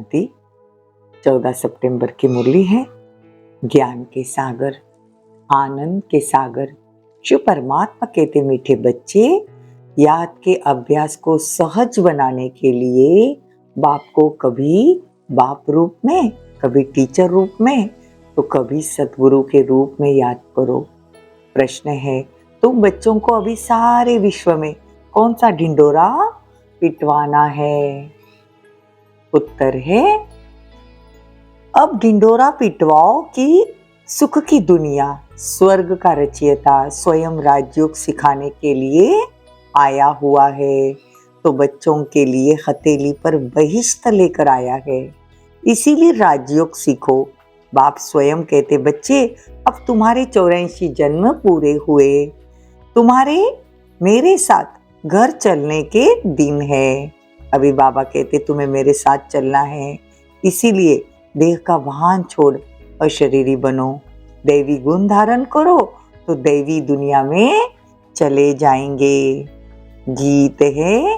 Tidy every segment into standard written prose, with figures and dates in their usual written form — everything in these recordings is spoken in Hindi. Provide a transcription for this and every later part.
शांति। 14 सितंबर की मुरली है। ज्ञान के सागर, आनंद के सागर, जो परमात्मा कहते मीठे बच्चे, याद के अभ्यास को सहज बनाने के लिए बाप को कभी बाप रूप में, कभी टीचर रूप में, तो कभी सतगुरु के रूप में याद करो। प्रश्न है, तुम बच्चों को अभी सारे विश्व में कौन सा ढिंडोरा पिटवाना है? उत्तर है, अब ढिंडोरा पिटवाओ कि सुख की दुनिया, स्वर्ग का रचयिता स्वयं राजयोग सिखाने के लिए आया हुआ है। तो बच्चों के लिए हथेली पर बहिष्ठ लेकर आया है, इसीलिए राजयोग सीखो। बाप स्वयं कहते, बच्चे अब तुम्हारे 84 जन्म पूरे हुए, तुम्हारे मेरे साथ घर चलने के दिन है। अभी बाबा कहते तुम्हें मेरे साथ चलना है, इसीलिए देह का वाहन छोड़ अशरीरी बनो, दैवी गुण धारण करो तो दैवी दुनिया में चले जाएंगे। गीत है,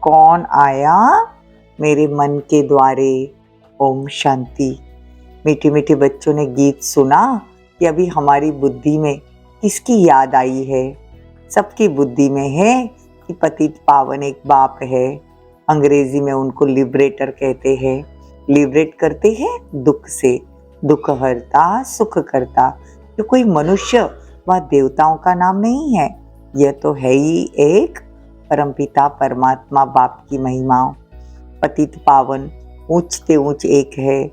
कौन आया मेरे मन के द्वारे। ओम शांति। मीठे मीठे बच्चों ने गीत सुना कि अभी हमारी बुद्धि में किसकी याद आई है? सबकी बुद्धि में है कि पतित पावन एक बाप है। अंग्रेजी में उनको लिबरेटर कहते हैं। लिबरेट करते हैं दुख से, दुख हरता सुख करता। ये कोई मनुष्य व देवताओं का नाम नहीं है, यह तो है ही एक परमपिता परमात्मा बाप की महिमा। पतित पावन ऊंचते ऊंच एक है,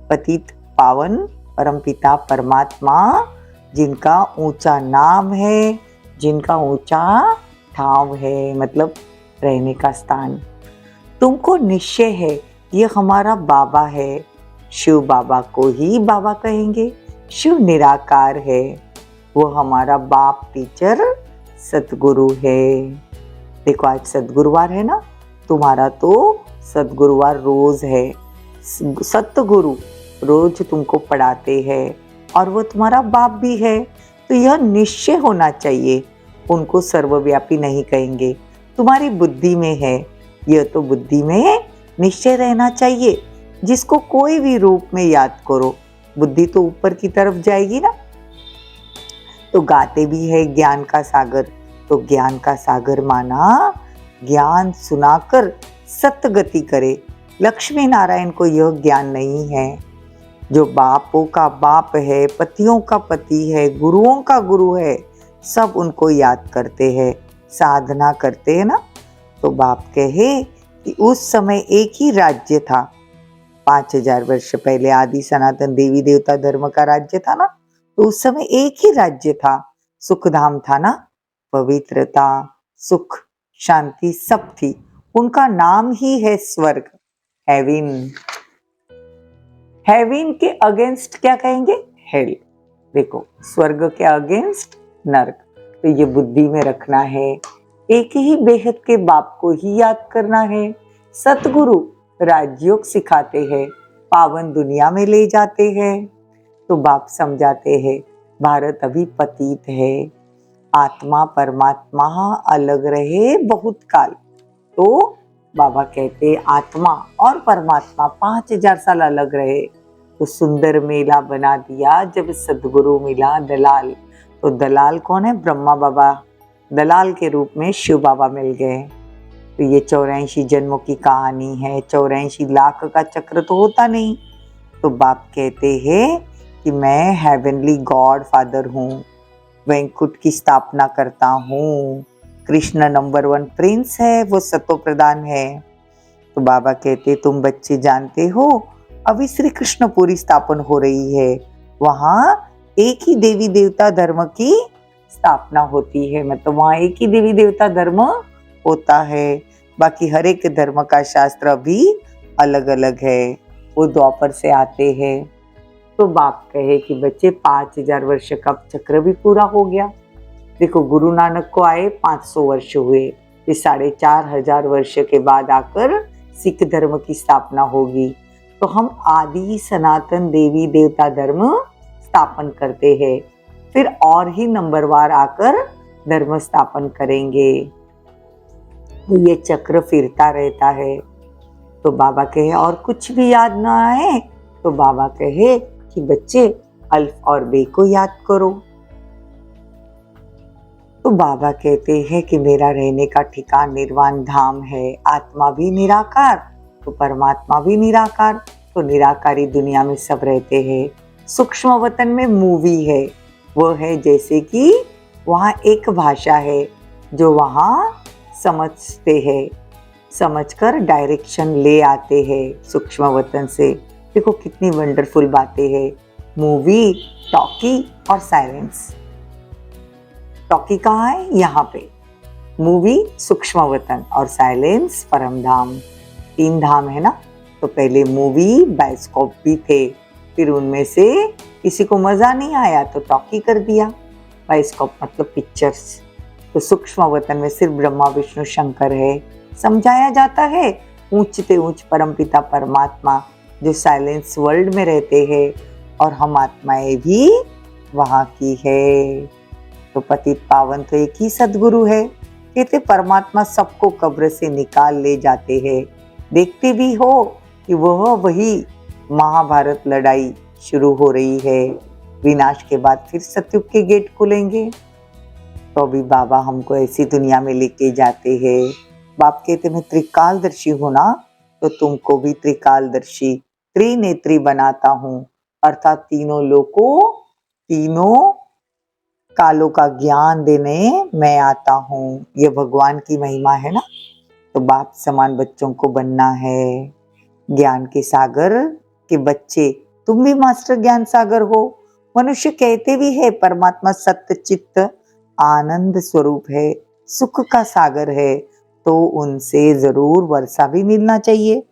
पतित पावन परमपिता परमात्मा, जिनका ऊंचा नाम है, जिनका ऊंचा ठाव है, मतलब रहने का स्थान। तुमको निश्चय है ये हमारा बाबा है। शिव बाबा को ही बाबा कहेंगे। शिव निराकार है, वो हमारा बाप टीचर सतगुरु है। देखो आज सतगुरुवार है ना, तुम्हारा तो सतगुरुवार रोज है। सतगुरु रोज तुमको पढ़ाते हैं और वो तुम्हारा बाप भी है। तो यह निश्चय होना चाहिए, उनको सर्वव्यापी नहीं कहेंगे, तुम्हारी बुद्धि में है। यह तो बुद्धि में निश्चय रहना चाहिए। जिसको कोई भी रूप में याद करो, बुद्धि तो ऊपर की तरफ जाएगी ना। तो गाते भी है ज्ञान का सागर, तो ज्ञान का सागर माना ज्ञान सुनाकर सतगति करे। लक्ष्मी नारायण को यह ज्ञान नहीं है। जो बापों का बाप है, पतियों का पति है, गुरुओं का गुरु है, सब उनको याद करते हैं, साधना करते हैं ना। तो बाप कहे कि उस समय एक ही राज्य था, 5000 वर्ष पहले आदि सनातन देवी देवता धर्म का राज्य था ना। तो उस समय एक ही राज्य था, सुखधाम था ना, पवित्रता सुख शांति सब थी। उनका नाम ही है स्वर्ग, हेवन। हेवन के अगेंस्ट क्या कहेंगे? हेल। देखो स्वर्ग के अगेंस्ट नरक। तो ये बुद्धि में रखना है, एक ही बेहद के बाप को ही याद करना है। सतगुरु राजयोग सिखाते हैं, पावन दुनिया में ले जाते हैं। तो बाप समझाते हैं, भारत अभी पतित है, आत्मा परमात्मा अलग रहे बहुत काल। तो बाबा कहते आत्मा और परमात्मा 5000 साल अलग रहे। तो सुंदर मेला बना दिया जब सदगुरु मिला दलाल। तो दलाल कौन है? ब्रह्मा बाबा। दलाल के रूप में शिव बाबा मिल गए। तो ये 84 जन्मों की कहानी है। 84 लाख का चक्र तो होता नहीं। तो बाप कहते हैं कि मैं हेवनली गॉड फादर हूँ, वैंकुट की स्थापना करता हूँ। कृष्ण नंबर 1 प्रिंस है, वो सतो प्रधान है। तो बाबा कहते तुम बच्चे जानते हो अभी श्री कृष्णपुरी स्थापन हो रही है, वहाँ एक ही देवी देवता धर्म की स्थापना होती है। मतलब वहाँ एक ही देवी देवता धर्म होता है, बाकी हर एक धर्म का शास्त्र अभी अलग अलग है, वो द्वापर से आते हैं। तो बाप कहे कि बच्चे 5000 वर्ष का चक्र भी पूरा हो गया। देखो गुरु नानक को आए 500 वर्ष हुए, ये 4500 वर्ष के बाद आकर सिख धर्म की स्थापना होगी। तो हम आदि सनातन देवी देवता धर्म स्थापन करते हैं, फिर और ही नंबरवार आकर धर्म स्थापन करेंगे। तो ये चक्र फिरता रहता है। तो बाबा कहे और कुछ भी याद ना आए तो बाबा कहे कि बच्चे अल्फ और बे को याद करो। तो बाबा कहते हैं कि मेरा रहने का ठिकाना निर्वाण धाम है, आत्मा भी निराकार तो परमात्मा भी निराकार, तो निराकारी दुनिया में सब रहते हैं। सूक्ष्म वतन में मूवी है, वो है जैसे कि वहाँ एक भाषा है जो वहाँ समझते हैं, समझकर डायरेक्शन ले आते हैं सूक्ष्म वतन से। देखो कितनी वंडरफुल बातें हैं। मूवी, टॉकी और साइलेंस। टॉकी कहाँ है? यहाँ पे। मूवी सूक्ष्म वतन और साइलेंस परम धाम। 3 धाम है ना। तो पहले मूवी बायोस्कोप भी थे, फिर उनमें से किसी को मजा नहीं आया तो टॉकी कर दिया। बायोस्कोप मतलब पिक्चर्स। तो सूक्ष्म वतन में सिर्फ ब्रह्मा विष्णु शंकर है, समझाया जाता है। ऊंचते ऊंच परमपिता परमात्मा जो साइलेंस वर्ल्ड में रहते हैं और हम आत्माएं भी वहाँ की है। तो पतित पावन तो एक ही सदगुरु है। कहते परमात्मा सबको कब्र से निकाल ले जाते हैं। देखते भी हो कि वह वही महाभारत लड़ाई शुरू हो रही है। विनाश के बाद फिर सतयुग के गेट खुलेंगे। तो अभी बाबा हमको ऐसी दुनिया में लेके जाते हैं। बाप कहते मैं त्रिकालदर्शी हूं ना, तो तुमको भी त्रिकालदर्शी त्रिनेत्री बनाता हूँ। अर्थात तीनों लोगों, तीनों कालों का ज्ञान देने मैं आता हूँ। ये भगवान की महिमा है ना। तो बाप समान बच्चों को बनना है। ज्ञान के सागर के बच्चे, तुम भी मास्टर ज्ञान सागर हो। मनुष्य कहते भी है परमात्मा सत्य चित्त आनंद स्वरूप है, सुख का सागर है, तो उनसे जरूर वर्षा भी मिलना चाहिए।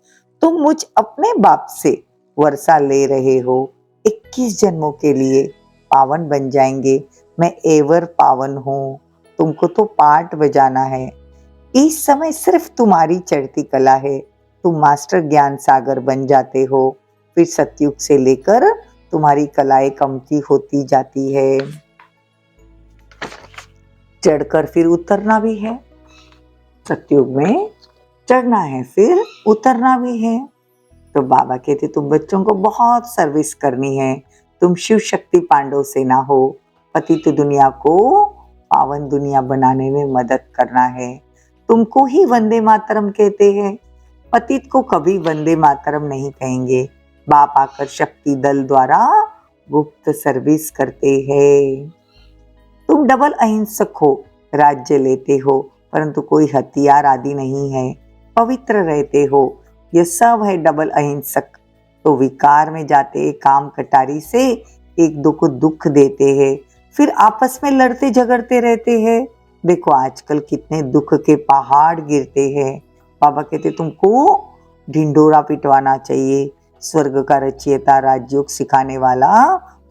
तुम मुझ अपने बाप से वर्षा ले रहे हो। 21 जन्मों के लिए पावन बन जाएंगे। मैं एवर पावन हूँ। तुमको तो पाठ बजाना है। इस समय सिर्फ तुम्हारी चढ़ती कला है। तुम मास्टर ज्ञान सागर बन जाते हो। फिर सतयुग से लेकर तुम्हारी कलाएं कमती होती जाती है। चढ़कर फिर उतरना भी है। सतयुग में चढ़ना है, फिर उतरना भी है। तो बाबा कहते तुम बच्चों को बहुत सर्विस करनी है। तुम शिव शक्ति पांडव सेना हो। पतित दुनिया को पावन दुनिया बनाने में मदद करना है। तुमको ही वंदे मातरम कहते हैं। पतित को कभी वंदे मातरम नहीं कहेंगे। बाप आकर शक्ति दल द्वारा गुप्त सर्विस करते हैं। तुम डबल अहिंसक हो, राज्य लेते हो, परंतु कोई हथियार आदि नहीं है। पवित्र रहते हो। यह सब है डबल अहिंसक। तो विकार में जाते काम कटारी से एक दो को दुख देते हैं, फिर आपस में लड़ते झगड़ते रहते हैं। देखो आजकल कितने दुख के पहाड़ गिरते हैं। बाबा कहते तुमको ढिंडोरा पिटवाना चाहिए। स्वर्ग का रचयिता राजयोग सिखाने वाला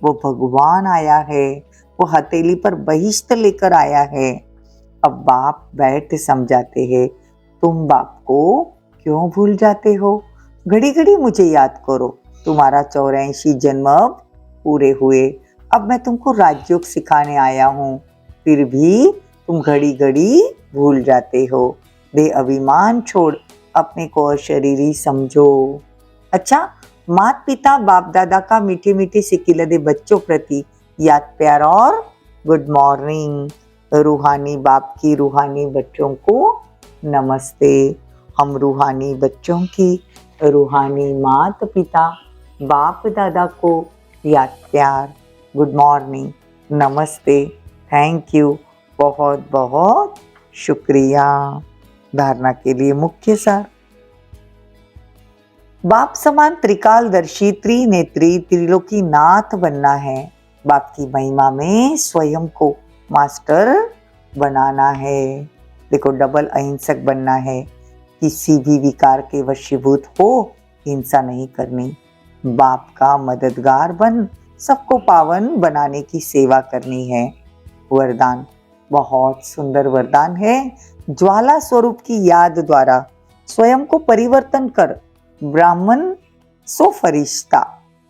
वो भगवान आया है। वो हथेली पर बहिष्ठ लेकर आया है। अब बाप बैठ समझाते हैं। तुम बाप को क्यों भूल जाते हो? घड़ी घड़ी मुझे याद करो। तुम्हारा 84 जन्म अब पूरे हुए। अब मैं तुमको राजयोग सिखाने आया हूँ, फिर भी तुम घड़ी घड़ी भूल जाते हो। दे अभिमान छोड़ अपने को अशरीरी समझो। अच्छा, माता पिता बाप दादा का मीठे मीठे सिक्के दे बच्चों प्रति याद प्यार और गुड मॉर्निंग। रूहानी बाप की रूहानी बच्चों को नमस्ते। हम रूहानी बच्चों की रूहानी माता पिता बाप दादा को याद प्यार, गुड मॉर्निंग, नमस्ते, थैंक यू, बहुत बहुत शुक्रिया। धारणा के लिए मुख्य सार। बाप समान त्रिकालदर्शी त्रिनेत्री त्रिलोकी नाथ बनना है। बाप की महिमा में स्वयं को मास्टर बनाना है। देखो डबल अहिंसक बनना है। किसी भी विकार के वशीभूत हो हिंसा नहीं करनी। बाप का मददगार बन सबको पावन बनाने की सेवा करनी है। वरदान बहुत सुंदर वरदान है। ज्वाला स्वरूप की याद द्वारा स्वयं को परिवर्तन कर ब्राह्मण सो फरिश्ता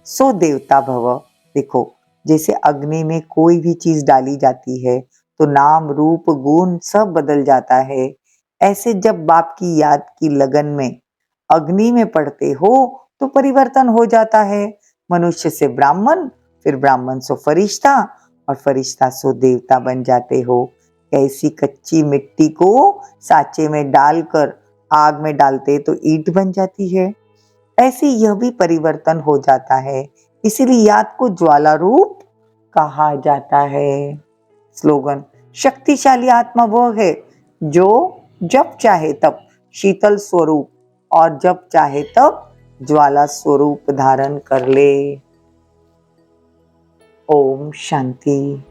सो देवता भव। देखो जैसे अग्नि में कोई भी चीज डाली जाती है तो नाम रूप गुण सब बदल जाता है। ऐसे जब बाप की याद की लगन में अग्नि में पड़ते हो तो परिवर्तन हो जाता है। मनुष्य से ब्राह्मण, फिर ब्राह्मण से फरिश्ता और फरिश्ता से देवता बन जाते हो। ऐसी कच्ची मिट्टी को साँचे में डालकर आग में डालते तो ईंट बन जाती है। ऐसे यह भी परिवर्तन हो जाता है, इसीलिए याद को ज्वाला रूप कहा जाता है। स्लोगन: शक्तिशाली आत्मा वह है जो जब चाहे तब शीतल स्वरूप और जब चाहे तब ज्वाला स्वरूप धारण कर ले। ओम शांति।